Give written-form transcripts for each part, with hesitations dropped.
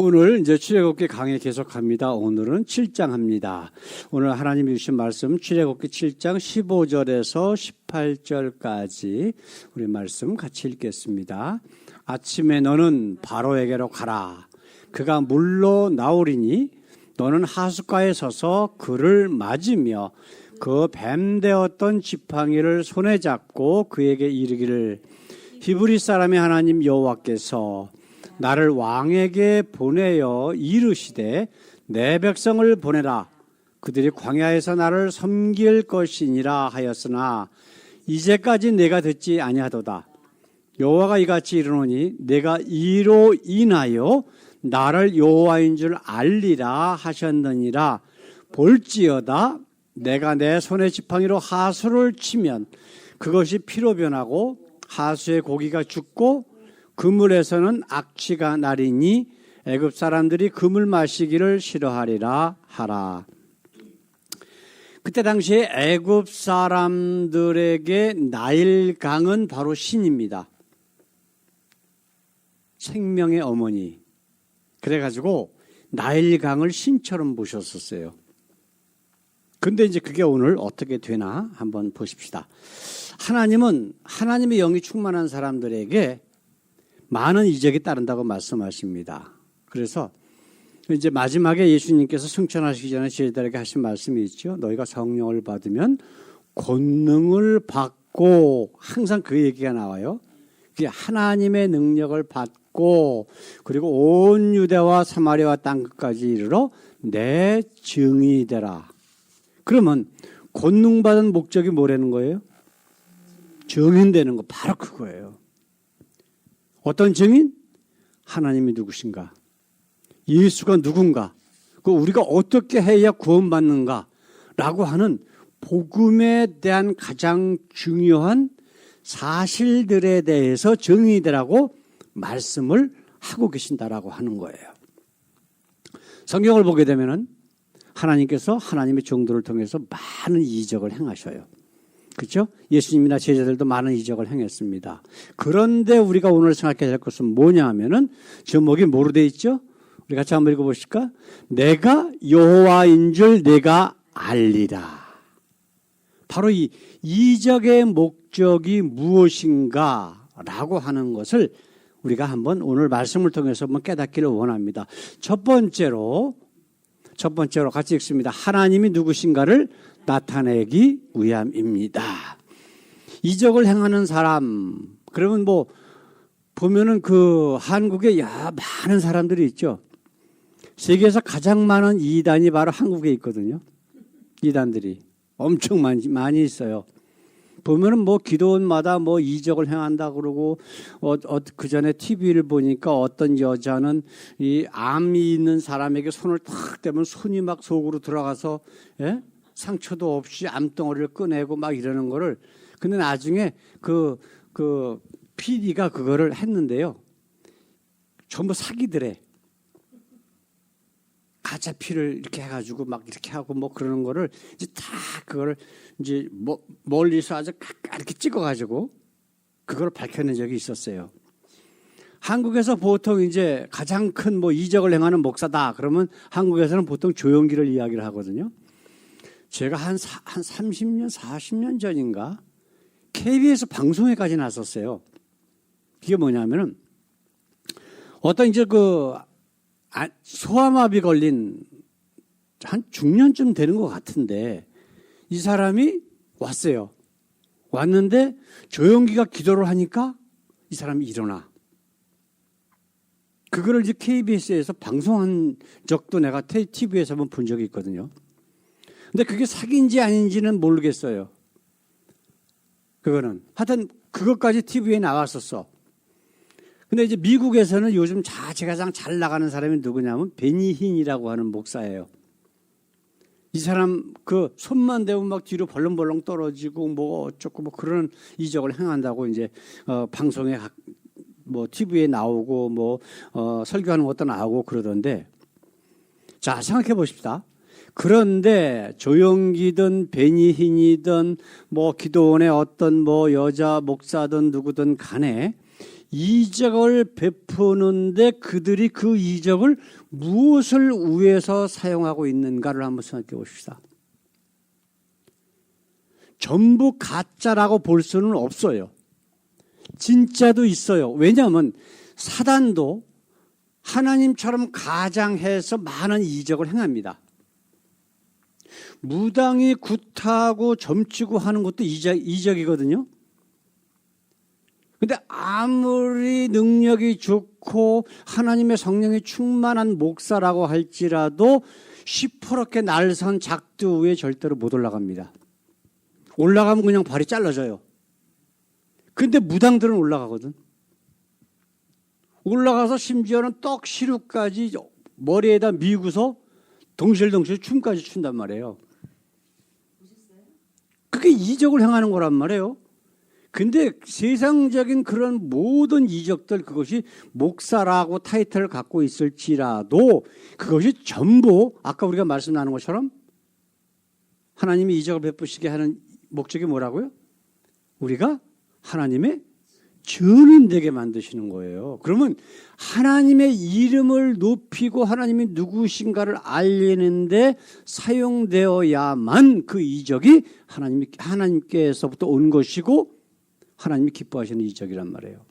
오늘 이제 출애굽기 강의 계속합니다. 오늘은 7장 합니다. 오늘 하나님이 주신 말씀 출애굽기 7장 15절에서 18절까지 우리 말씀 같이 읽겠습니다. 아침에 너는 바로에게로 가라. 그가 물로 나오리니 너는 하숫가에 서서 그를 맞으며 그 뱀되었던 지팡이를 손에 잡고 그에게 이르기를 히브리 사람의 하나님 여호와께서 나를 왕에게 보내어 이르시되 내 백성을 보내라. 그들이 광야에서 나를 섬길 것이니라 하였으나 이제까지 내가 듣지 아니하도다. 여호와가 이같이 이르노니 내가 이로 인하여 나를 여호와인 줄 알리라 하셨느니라. 볼지어다 내가 내 손에 지팡이로 하수를 치면 그것이 피로 변하고 하수의 고기가 죽고 그물에서는 악취가 나리니 애굽 사람들이 그물 마시기를 싫어하리라 하라. 그때 당시에 애굽 사람들에게 나일강은 바로 신입니다. 생명의 어머니. 그래가지고 나일강을 신처럼 모셨었어요. 근데 이제 그게 오늘 어떻게 되나 한번 보십시다. 하나님은 하나님의 영이 충만한 사람들에게 많은 이적이 따른다고 말씀하십니다. 그래서 이제 마지막에 예수님께서 승천하시기 전에 제자들에게 하신 말씀이 있죠. 너희가 성령을 받으면 권능을 받고, 항상 그 얘기가 나와요. 그게 하나님의 능력을 받고 그리고 온 유대와 사마리아와 땅끝까지 이르러 내 증인이 되라. 그러면 권능 받은 목적이 뭐라는 거예요? 증인되는 거, 바로 그거예요. 어떤 증인? 하나님이 누구신가? 예수가 누군가? 그 우리가 어떻게 해야 구원받는가? 라고 하는 복음에 대한 가장 중요한 사실들에 대해서 증인이 되라고 말씀을 하고 계신다라고 하는 거예요. 성경을 보게 되면은 하나님께서 하나님의 종들을 통해서 많은 이적을 행하셔요. 그렇죠? 예수님이나 제자들도 많은 이적을 행했습니다. 그런데 우리가 오늘 생각해야 될 것은 뭐냐 하면은 제목이 뭐로 되어 있죠? 우리 같이 한번 읽어보실까? 내가 여호와인 줄 내가 알리라. 바로 이 이적의 목적이 무엇인가라고 하는 것을 우리가 한번 오늘 말씀을 통해서 한번 깨닫기를 원합니다. 첫 번째로 같이 읽습니다. 하나님이 누구신가를 나타내기 위함입니다. 이적을 행하는 사람, 그러면 뭐 보면은 그 한국에 많은 사람들이 있죠. 세계에서 가장 많은 이단이 바로 한국에 있거든요. 이단들이 엄청 많이 있어요. 보면은 뭐 기도원마다 뭐 이적을 행한다 그러고 그 전에 TV를 보니까 어떤 여자는 이 암이 있는 사람에게 손을 탁 대면 손이 막 속으로 들어가서 상처도 없이 암덩어리를 꺼내고 막 이러는 거를. 근데 나중에 그 PD가 그거를 했는데요. 전부 사기들에 가짜 피를 이렇게 해가지고 막 이렇게 하고 뭐 그러는 거를 이제 다 그거를 이제 멀리서 아주 이렇게 찍어가지고 그걸 밝혀낸 적이 있었어요. 한국에서 보통 이제 가장 큰 뭐 이적을 행하는 목사다 그러면 한국에서는 보통 조용기를 이야기를 하거든요. 제가 한 30년, 40년 전인가 KBS 방송에까지 나섰어요. 그게 뭐냐면은 어떤 이제 소아마비 걸린 한 중년쯤 되는 것 같은데 이 사람이 왔어요. 왔는데 조용기가 기도를 하니까 이 사람이 일어나. 그거를 이제 KBS에서 방송한 적도 내가 TV에서 한번 본 적이 있거든요. 근데 그게 사기인지 아닌지는 모르겠어요. 그거는. 하여튼 그것까지 TV에 나왔었어. 근데 이제 미국에서는 요즘 제가 가장 잘 나가는 사람이 누구냐면 베니 힌이라고 하는 목사예요. 이 사람 그 손만 대면 막 뒤로 벌렁벌렁 떨어지고 뭐 어쩌고 뭐 그런 이적을 행한다고 이제 방송에 뭐 TV에 나오고 뭐 설교하는 것도 나오고 그러던데, 자 생각해 보십시다. 그런데 조용기든 베니힌이든 뭐 기도원의 어떤 뭐 여자 목사든 누구든 간에 이적을 베푸는데 그들이 그 이적을 무엇을 위해서 사용하고 있는가를 한번 생각해 봅시다. 전부 가짜라고 볼 수는 없어요. 진짜도 있어요. 왜냐하면 사단도 하나님처럼 가장해서 많은 이적을 행합니다. 무당이 굿하고 점치고 하는 것도 이적이거든요. 근데 아무리 능력이 좋고 하나님의 성령이 충만한 목사라고 할지라도 시퍼렇게 날선 작두 위에 절대로 못 올라갑니다. 올라가면 그냥 발이 잘라져요. 근데 무당들은 올라가거든. 올라가서 심지어는 떡 시루까지 머리에다 미고서 덩실덩실 춤까지 춘단 말이에요. 그게 이적을 행하는 거란 말이에요. 근데 세상적인 그런 모든 이적들, 그것이 목사라고 타이틀을 갖고 있을지라도 그것이 전부 아까 우리가 말씀 나눈 것처럼 하나님이 이적을 베푸시게 하는 목적이 뭐라고요? 우리가 하나님의 증인 되게 만드시는 거예요. 그러면 하나님의 이름을 높이고 하나님이 누구신가를 알리는데 사용되어야만 그 이적이 하나님께서부터 온 것이고 하나님이 기뻐하시는 이적이란 말이에요.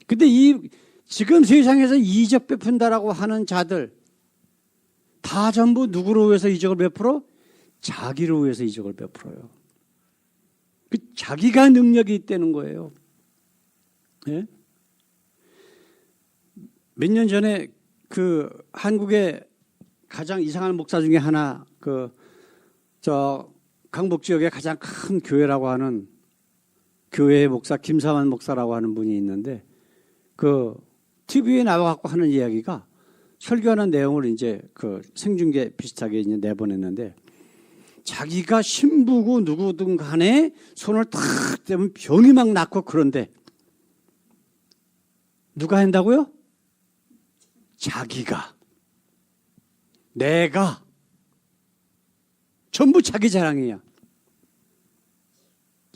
근데 지금 세상에서 이적 베푼다라고 하는 자들 다 전부 누구로 위해서 이적을 베풀어? 자기를 위해서 이적을 베풀어요. 자기가 능력이 있다는 거예요. 예? 몇 년 전에 그 한국의 가장 이상한 목사 중에 하나 강북 지역의 가장 큰 교회라고 하는 교회의 목사 김사만 목사라고 하는 분이 있는데 그 TV에 나와갖고 하는 이야기가 설교하는 내용을 이제 그 생중계 비슷하게 이제 내보냈는데 자기가 신부고 누구든 간에 손을 탁 대면 병이 막 낫고 그런데 누가 한다고요? 자기가. 내가. 전부 자기 자랑이야.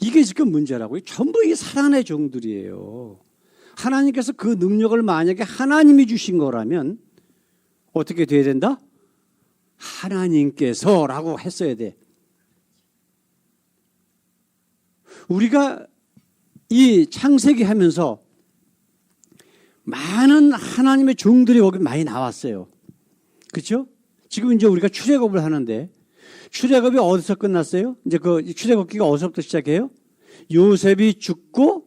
이게 지금 문제라고요. 전부 이 사랑의 종들이에요. 하나님께서 그 능력을 만약에 하나님이 주신 거라면 어떻게 돼야 된다? 하나님께서라고 했어야 돼. 우리가 이 창세기 하면서 많은 하나님의 종들이 거기 많이 나왔어요. 그렇죠? 지금 이제 우리가 출애굽을 하는데 출애굽이 어디서 끝났어요? 이제 그 출애굽기가 어디서부터 시작해요? 요셉이 죽고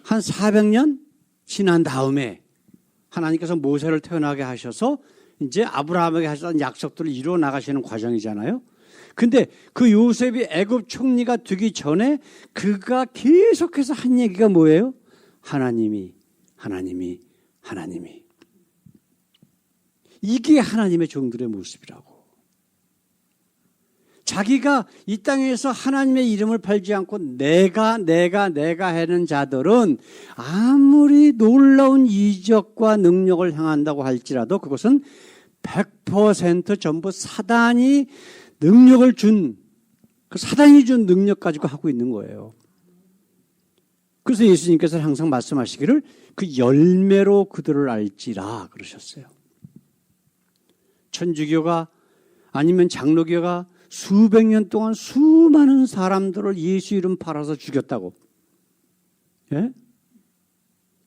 한 400년 지난 다음에 하나님께서 모세를 태어나게 하셔서 이제 아브라함에게 하셨던 약속들을 이루어 나가시는 과정이잖아요. 근데 그 요셉이 애굽 총리가 되기 전에 그가 계속해서 한 얘기가 뭐예요? 하나님이. 이게 하나님의 종들의 모습이라고. 자기가 이 땅에서 하나님의 이름을 팔지 않고 내가 하는 자들은 아무리 놀라운 이적과 능력을 행한다고 할지라도 그것은 100% 전부 사단이 능력을 준, 그 사단이 준 능력 가지고 하고 있는 거예요. 그래서 예수님께서 항상 말씀하시기를 그 열매로 그들을 알지라 그러셨어요. 천주교가 아니면 장로교가 수백 년 동안 수많은 사람들을 예수 이름 팔아서 죽였다고. 예?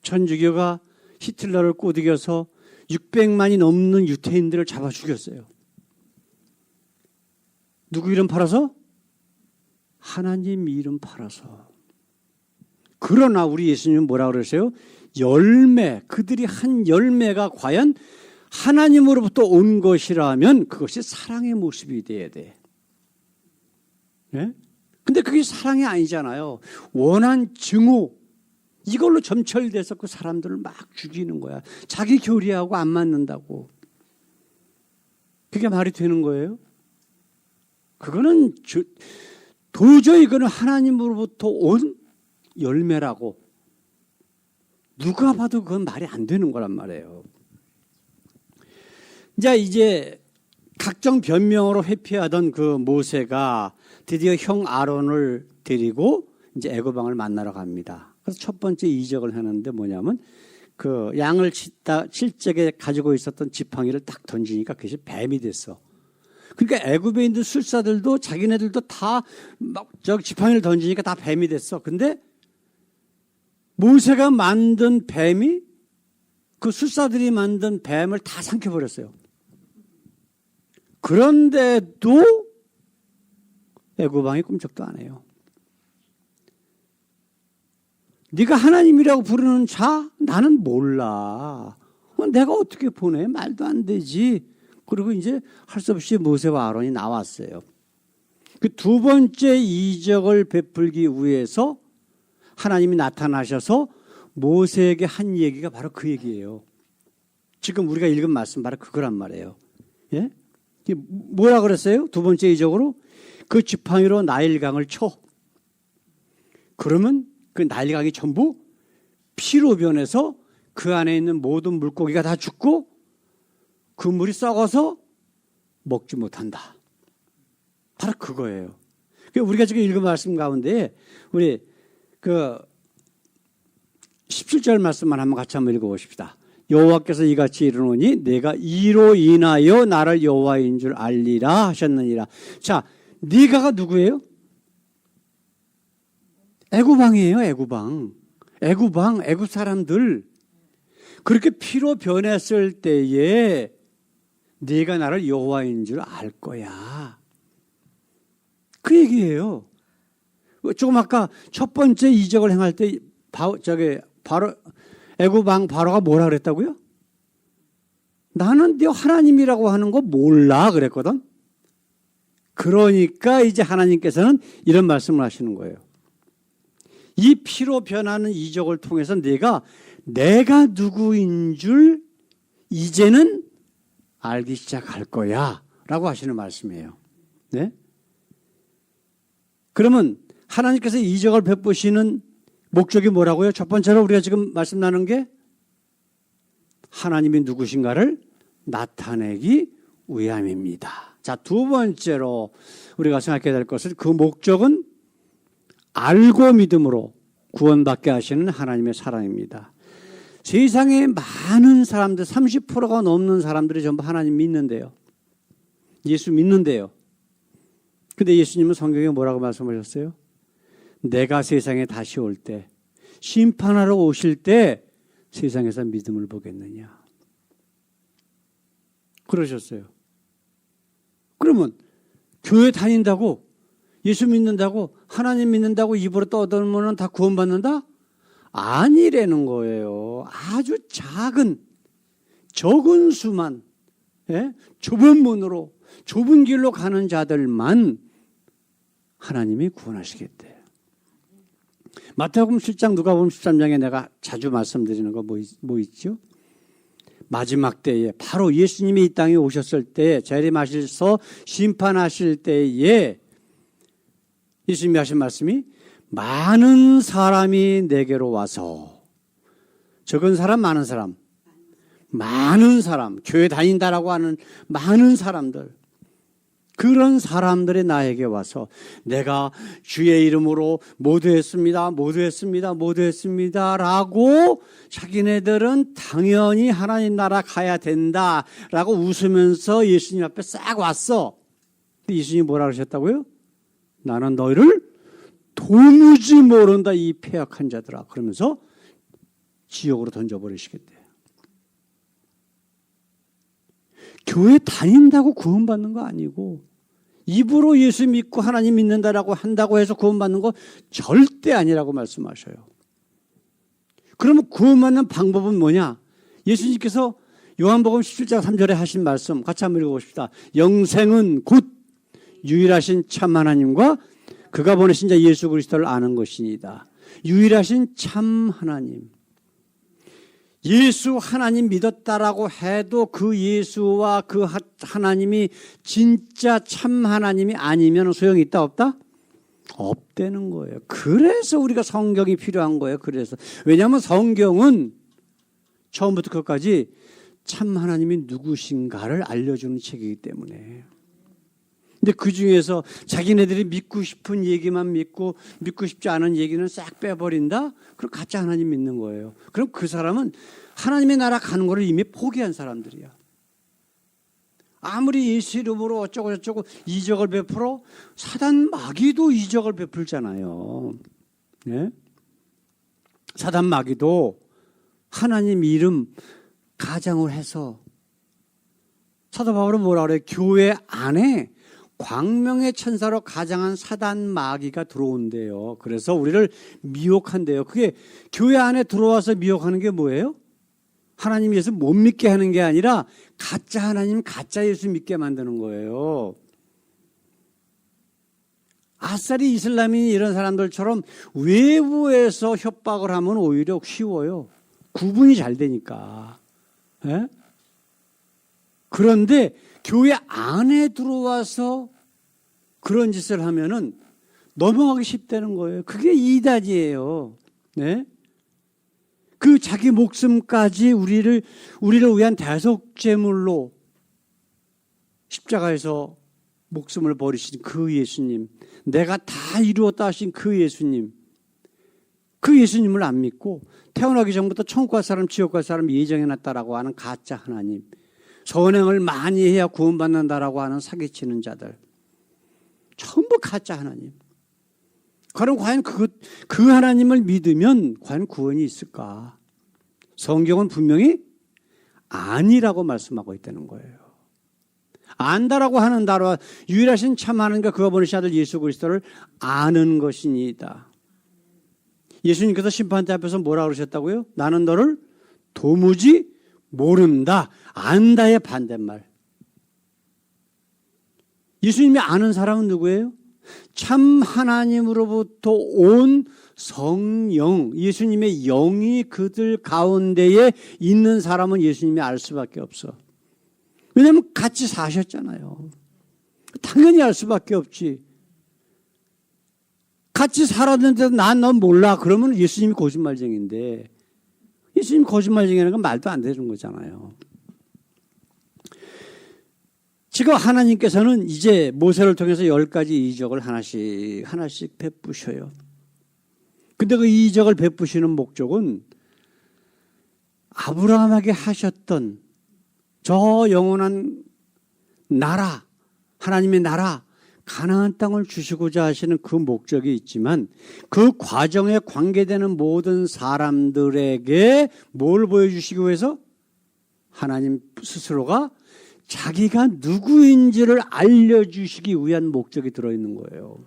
천주교가 히틀러를 꼬드겨서 600만이 넘는 유태인들을 잡아 죽였어요. 누구 이름 팔아서? 하나님 이름 팔아서. 그러나 우리 예수님은 뭐라 그러세요? 열매, 그들이 한 열매가 과연 하나님으로부터 온 것이라면 그것이 사랑의 모습이 돼야 돼. 예? 근데 그게 사랑이 아니잖아요. 원한 증오, 이걸로 점철돼서 그 사람들을 막 죽이는 거야. 자기 교리하고 안 맞는다고. 그게 말이 되는 거예요? 그거는 도저히 그는 하나님으로부터 온 열매라고. 누가 봐도 그건 말이 안 되는 거란 말이에요. 이제 각종 변명으로 회피하던 그 모세가 드디어 형 아론을 데리고 이제 애굽 왕을 만나러 갑니다. 그래서 첫 번째 이적을 하는데 뭐냐면 그 양을 칠 적에 가지고 있었던 지팡이를 딱 던지니까 그것이 뱀이 됐어. 그러니까 애굽에 있는 술사들도 자기네들도 다 막 저 지팡이를 던지니까 다 뱀이 됐어. 근데 모세가 만든 뱀이 그 술사들이 만든 뱀을 다 삼켜버렸어요. 그런데도 애굽 왕이 꿈쩍도 안 해요. 네가 하나님이라고 부르는 자? 나는 몰라. 내가 어떻게 보내? 말도 안 되지. 그리고 이제 할 수 없이 모세와 아론이 나왔어요. 그 두 번째 이적을 베풀기 위해서 하나님이 나타나셔서 모세에게 한 얘기가 바로 그 얘기예요. 지금 우리가 읽은 말씀 바로 그거란 말이에요. 예? 뭐라 그랬어요? 두 번째 이적으로 그 지팡이로 나일강을 쳐. 그러면 그 나일강이 전부 피로 변해서 그 안에 있는 모든 물고기가 다 죽고 그 물이 썩어서 먹지 못한다. 바로 그거예요. 우리가 지금 읽은 말씀 가운데 우리 그 17절 말씀만 한번 같이 한번 읽어보십시다. 여호와께서 이같이 이르노니 내가 이로 인하여 나를 여호와인 줄 알리라 하셨느니라. 자, 네가가 누구예요? 애굽왕이에요. 애굽왕, 애굽 사람들. 그렇게 피로 변했을 때에 네가 나를 여호와인 줄 알 거야. 그 얘기예요. 조금 아까 첫 번째 이적을 행할 때 바로 애굽 왕 바로가 뭐라 그랬다고요? 나는 네 하나님이라고 하는 거 몰라 그랬거든. 그러니까 이제 하나님께서는 이런 말씀을 하시는 거예요. 이 피로 변하는 이적을 통해서 내가 누구인 줄 이제는 알기 시작할 거야 라고 하시는 말씀이에요. 네? 그러면 하나님께서 이적을 베푸시는 목적이 뭐라고요? 첫 번째로 우리가 지금 말씀 나눈 게 하나님이 누구신가를 나타내기 위함입니다. 자, 두 번째로 우리가 생각해야 될 것은 그 목적은 알고 믿음으로 구원받게 하시는 하나님의 사랑입니다. 세상에 많은 사람들, 30%가 넘는 사람들이 전부 하나님 믿는데요. 예수 믿는데요. 근데 예수님은 성경에 뭐라고 말씀하셨어요? 내가 세상에 다시 올 때, 심판하러 오실 때 세상에서 믿음을 보겠느냐. 그러셨어요. 그러면 교회 다닌다고, 예수 믿는다고, 하나님 믿는다고 입으로 떠들면 다 구원받는다? 아니라는 거예요. 아주 적은 수만, 좁은 문으로, 좁은 길로 가는 자들만 하나님이 구원하시겠대요. 마태복음 7장, 누가복음 13장에 내가 자주 말씀드리는 거 뭐 있죠? 마지막 때에 바로 예수님이 이 땅에 오셨을 때 재림하셔서 심판하실 때에 예수님이 하신 말씀이 많은 사람이 내게로 와서, 적은 사람, 많은 사람, 교회 다닌다라고 하는 많은 사람들, 그런 사람들이 나에게 와서 내가 주의 이름으로 모두 했습니다 라고 자기네들은 당연히 하나님 나라 가야 된다라고 웃으면서 예수님 앞에 싹 왔어. 근데 예수님이 뭐라 그러셨다고요? 나는 너희를 도무지 모른다 이 패역한 자들아. 그러면서 지옥으로 던져버리시겠대요. 교회 다닌다고 구원받는 거 아니고, 입으로 예수 믿고 하나님 믿는다라고 한다고 해서 구원받는 거 절대 아니라고 말씀하셔요. 그러면 구원받는 방법은 뭐냐? 예수님께서 요한복음 17장 3절에 하신 말씀 같이 한번 읽어봅시다. 영생은 곧 유일하신 참 하나님과 그가 보내신 자 예수 그리스도를 아는 것이니이다. 유일하신 참 하나님. 예수 하나님 믿었다라고 해도 그 예수와 그 하나님이 진짜 참 하나님이 아니면 소용이 있다 없다? 없다는 거예요. 그래서 우리가 성경이 필요한 거예요. 그래서 왜냐하면 성경은 처음부터 끝까지 참 하나님이 누구신가를 알려주는 책이기 때문에. 근데 그 중에서 자기네들이 믿고 싶은 얘기만 믿고 믿고 싶지 않은 얘기는 싹 빼버린다? 그럼 가짜 하나님 믿는 거예요. 그럼 그 사람은 하나님의 나라 가는 거를 이미 포기한 사람들이야. 아무리 예수 이름으로 어쩌고 저쩌고 이적을 베풀어 사단 마귀도 이적을 베풀잖아요. 네? 사단 마귀도 하나님 이름 가장을 해서 사도 바울은 뭐라 그래요? 교회 안에 광명의 천사로 가장한 사단 마귀가 들어온대요. 그래서 우리를 미혹한대요. 그게 교회 안에 들어와서 미혹하는 게 뭐예요? 하나님 예수 못 믿게 하는 게 아니라 가짜 하나님, 가짜 예수 믿게 만드는 거예요. 아싸리 이슬람인 이런 사람들처럼 외부에서 협박을 하면 오히려 쉬워요. 구분이 잘 되니까. 예? 그런데 교회 안에 들어와서 그런 짓을 하면은 넘어가기 쉽다는 거예요. 그게 이단이에요. 네? 그 자기 목숨까지 우리를 위한 대속제물로 십자가에서 목숨을 버리신 그 예수님, 내가 다 이루었다 하신 그 예수님, 그 예수님을 안 믿고 태어나기 전부터 천국 갈 사람, 지옥 갈 사람 예정해놨다라고 하는 가짜 하나님, 선행을 많이 해야 구원받는다라고 하는 사기치는 자들, 전부 가짜 하나님. 그럼 과연 그 하나님을 믿으면 과연 구원이 있을까? 성경은 분명히 아니라고 말씀하고 있다는 거예요. 안다라고 하는 단어와 유일하신 참 하나님과 그가 보내신 아들 예수 그리스도를 아는 것이니이다. 예수님께서 심판대 앞에서 뭐라 그러셨다고요? 나는 너를 도무지 모른다. 안다의 반대말. 예수님이 아는 사람은 누구예요? 참 하나님으로부터 온 성령, 예수님의 영이 그들 가운데에 있는 사람은 예수님이 알 수밖에 없어. 왜냐하면 같이 사셨잖아요. 당연히 알 수밖에 없지. 같이 살았는데도 넌 몰라. 그러면 예수님이 거짓말쟁이인데, 예수님 거짓말쟁이라는 건 말도 안 되는 거잖아요. 지금 하나님께서는 이제 모세를 통해서 10가지 이적을 하나씩 베푸셔요. 근데 그 이적을 베푸시는 목적은 아브라함에게 하셨던 저 영원한 나라, 하나님의 나라, 가나안 땅을 주시고자 하시는 그 목적이 있지만 그 과정에 관계되는 모든 사람들에게 뭘 보여주시기 위해서? 하나님 스스로가 자기가 누구인지를 알려주시기 위한 목적이 들어있는 거예요.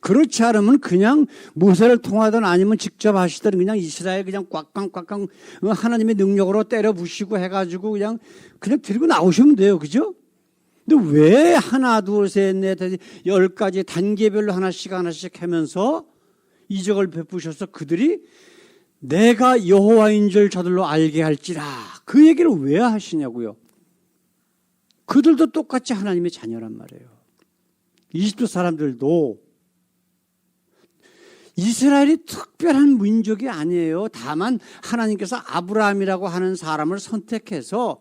그렇지 않으면 그냥 모세를 통하든 아니면 직접 하시든 그냥 이스라엘 그냥 꽉꽉 하나님의 능력으로 때려 부시고 해가지고 그냥 들고 나오시면 돼요. 그죠? 근데 왜 하나, 둘, 셋, 넷, 10가지 단계별로 하나씩 하면서 이적을 베푸셔서 그들이 내가 여호와인 줄 저들로 알게 할지라 그 얘기를 왜 하시냐고요. 그들도 똑같이 하나님의 자녀란 말이에요. 이집트 사람들도 이스라엘이 특별한 민족이 아니에요. 다만 하나님께서 아브라함이라고 하는 사람을 선택해서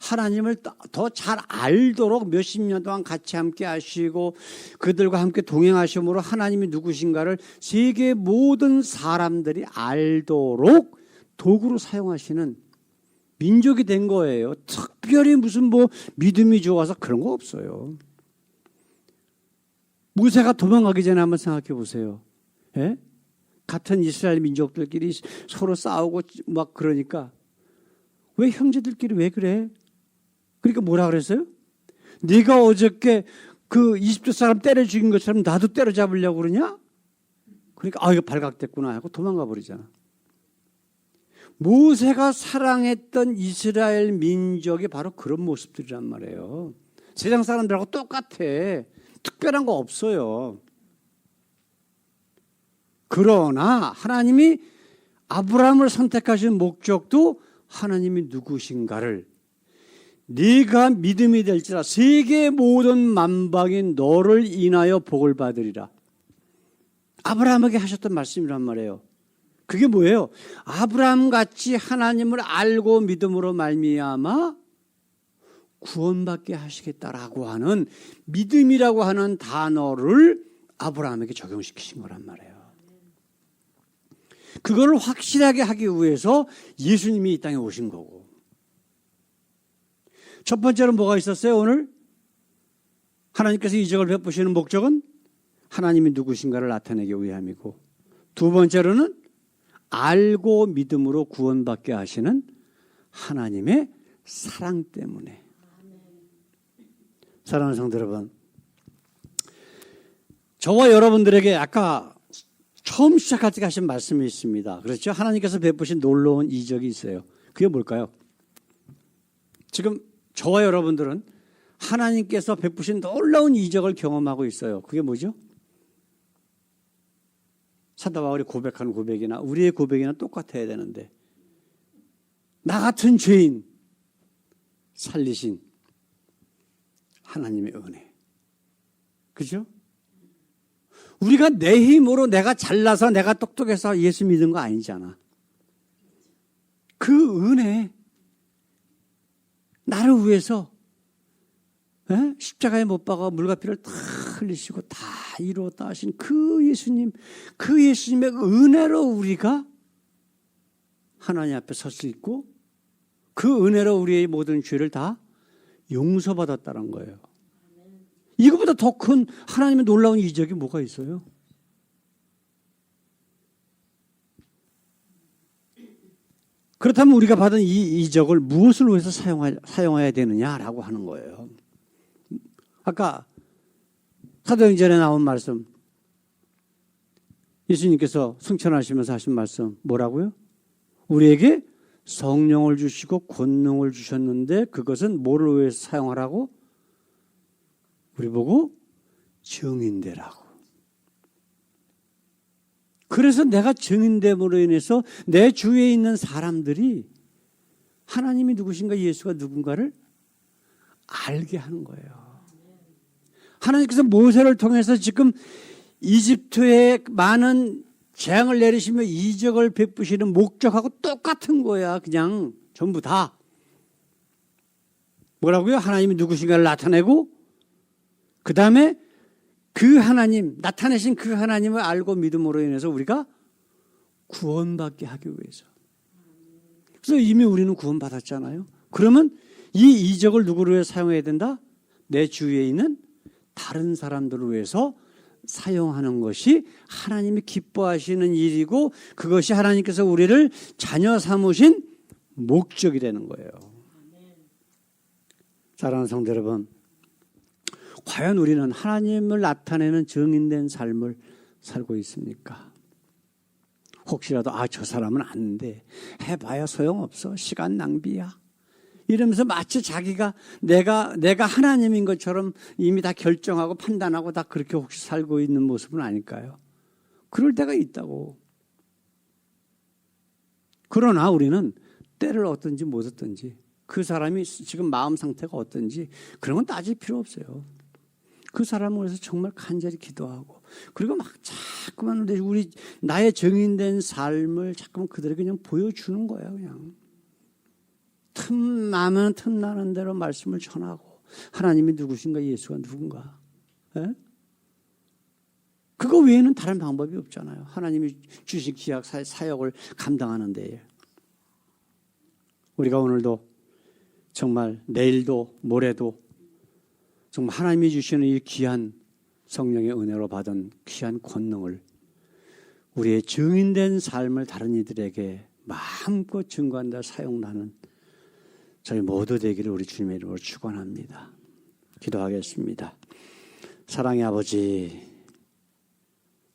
하나님을 더 잘 알도록 몇십 년 동안 같이 함께 하시고 그들과 함께 동행하심으로 하나님이 누구신가를 세계 모든 사람들이 알도록 도구로 사용하시는 민족이 된 거예요. 특별히 무슨 믿음이 좋아서 그런 거 없어요. 모세가 도망가기 전에 한번 생각해 보세요. 예? 같은 이스라엘 민족들끼리 서로 싸우고 막 그러니까 왜 형제들끼리 왜 그래? 그러니까 뭐라 그랬어요? 네가 어저께 그 이집트 사람 때려 죽인 것처럼 나도 때려잡으려고 그러냐? 그러니까 이거 발각됐구나 하고 도망가 버리잖아. 모세가 사랑했던 이스라엘 민족이 바로 그런 모습들이란 말이에요. 세상 사람들하고 똑같아. 특별한 거 없어요. 그러나 하나님이 아브라함을 선택하신 목적도 하나님이 누구신가를 네가 믿음이 될지라 세계 모든 만방이 너를 인하여 복을 받으리라. 아브라함에게 하셨던 말씀이란 말이에요. 그게 뭐예요? 아브라함같이 하나님을 알고 믿음으로 말미암아 구원받게 하시겠다라고 하는 믿음이라고 하는 단어를 아브라함에게 적용시키신 거란 말이에요. 그걸 확실하게 하기 위해서 예수님이 이 땅에 오신 거고. 첫 번째로 뭐가 있었어요, 오늘? 하나님께서 이적을 베푸시는 목적은 하나님이 누구신가를 나타내기 위함이고, 두 번째로는 알고 믿음으로 구원받게 하시는 하나님의 사랑 때문에. 사랑하는 성도 여러분, 저와 여러분들에게 아까 처음 시작할 때 하신 말씀이 있습니다. 그렇죠? 하나님께서 베푸신 놀라운 이적이 있어요. 그게 뭘까요? 지금 저와 여러분들은 하나님께서 베푸신 놀라운 이적을 경험하고 있어요. 그게 뭐죠? 사도 바울이 고백하는 고백이나 우리의 고백이나 똑같아야 되는데, 나 같은 죄인 살리신 하나님의 은혜. 그죠? 우리가 내 힘으로 내가 잘나서 내가 똑똑해서 예수 믿은 거 아니잖아. 그 은혜, 나를 위해서 십자가에 못 박아 물과 피를 다 흘리시고 다 이루었다 하신 그 예수님, 그 예수님의 은혜로 우리가 하나님 앞에 설 수 있고, 그 은혜로 우리의 모든 죄를 다 용서받았다는 거예요. 이거보다 더 큰 하나님의 놀라운 이적이 뭐가 있어요? 그렇다면 우리가 받은 이 이적을 무엇을 위해서 사용해야 되느냐라고 하는 거예요. 아까 사도행전에 나온 말씀, 예수님께서 승천하시면서 하신 말씀 뭐라고요? 우리에게 성령을 주시고 권능을 주셨는데 그것은 뭐를 위해서 사용하라고? 우리 보고 증인되라고. 그래서 내가 증인됨으로 인해서 내 주위에 있는 사람들이 하나님이 누구신가, 예수가 누군가를 알게 하는 거예요. 하나님께서 모세를 통해서 지금 이집트에 많은 재앙을 내리시며 이적을 베푸시는 목적하고 똑같은 거야. 그냥 전부 다. 뭐라고요? 하나님이 누구신가를 나타내고, 그 다음에 그 하나님, 나타내신 그 하나님을 알고 믿음으로 인해서 우리가 구원받게 하기 위해서. 그래서 이미 우리는 구원받았잖아요. 그러면 이 이적을 누구를 위해 사용해야 된다? 내 주위에 있는 다른 사람들을 위해서 사용하는 것이 하나님이 기뻐하시는 일이고, 그것이 하나님께서 우리를 자녀 삼으신 목적이 되는 거예요. 사랑하는 성도 여러분, 과연 우리는 하나님을 나타내는 증인된 삶을 살고 있습니까? 혹시라도 저 사람은 안 돼, 해봐야 소용없어, 시간 낭비야, 이러면서 마치 자기가 내가 하나님인 것처럼 이미 다 결정하고 판단하고 다 그렇게 혹시 살고 있는 모습은 아닐까요? 그럴 때가 있다고. 그러나 우리는 때를 얻든지 못 얻든지, 그 사람이 지금 마음 상태가 어떤지 그런 건 따질 필요 없어요. 그 사람을 위해서 정말 간절히 기도하고, 그리고 막 자꾸만 나의 증인된 삶을 자꾸만 그들에게 그냥 보여주는 거예요. 그냥 틈나면 틈나는 대로 말씀을 전하고, 하나님이 누구신가, 예수가 누군가. 에? 그거 외에는 다른 방법이 없잖아요. 하나님이 주신 기약 사역을 감당하는 데에. 우리가 오늘도 정말 내일도 모레도 정말 하나님이 주시는 이 귀한 성령의 은혜로 받은 귀한 권능을 우리의 증인된 삶을 다른 이들에게 마음껏 증거한다 사용하는 저희 모두 되기를 우리 주님의 이름으로 축원합니다. 기도하겠습니다. 사랑의 아버지,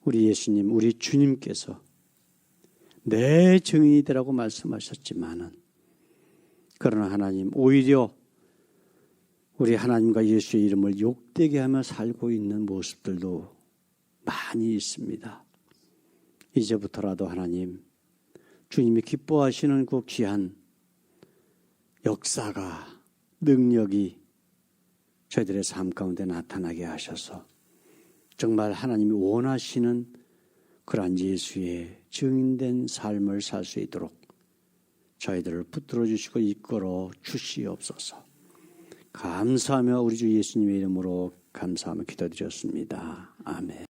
우리 예수님, 우리 주님께서 내 증인이 되라고 말씀하셨지만은, 그러나 하나님, 오히려 우리 하나님과 예수의 이름을 욕되게 하며 살고 있는 모습들도 많이 있습니다. 이제부터라도 하나님, 주님이 기뻐하시는 그 귀한 역사가, 능력이 저희들의 삶 가운데 나타나게 하셔서 정말 하나님이 원하시는 그러한 예수의 증인된 삶을 살 수 있도록 저희들을 붙들어 주시고 이끌어 주시옵소서. 감사하며 우리 주 예수님의 이름으로 감사하며 기도드렸습니다. 아멘.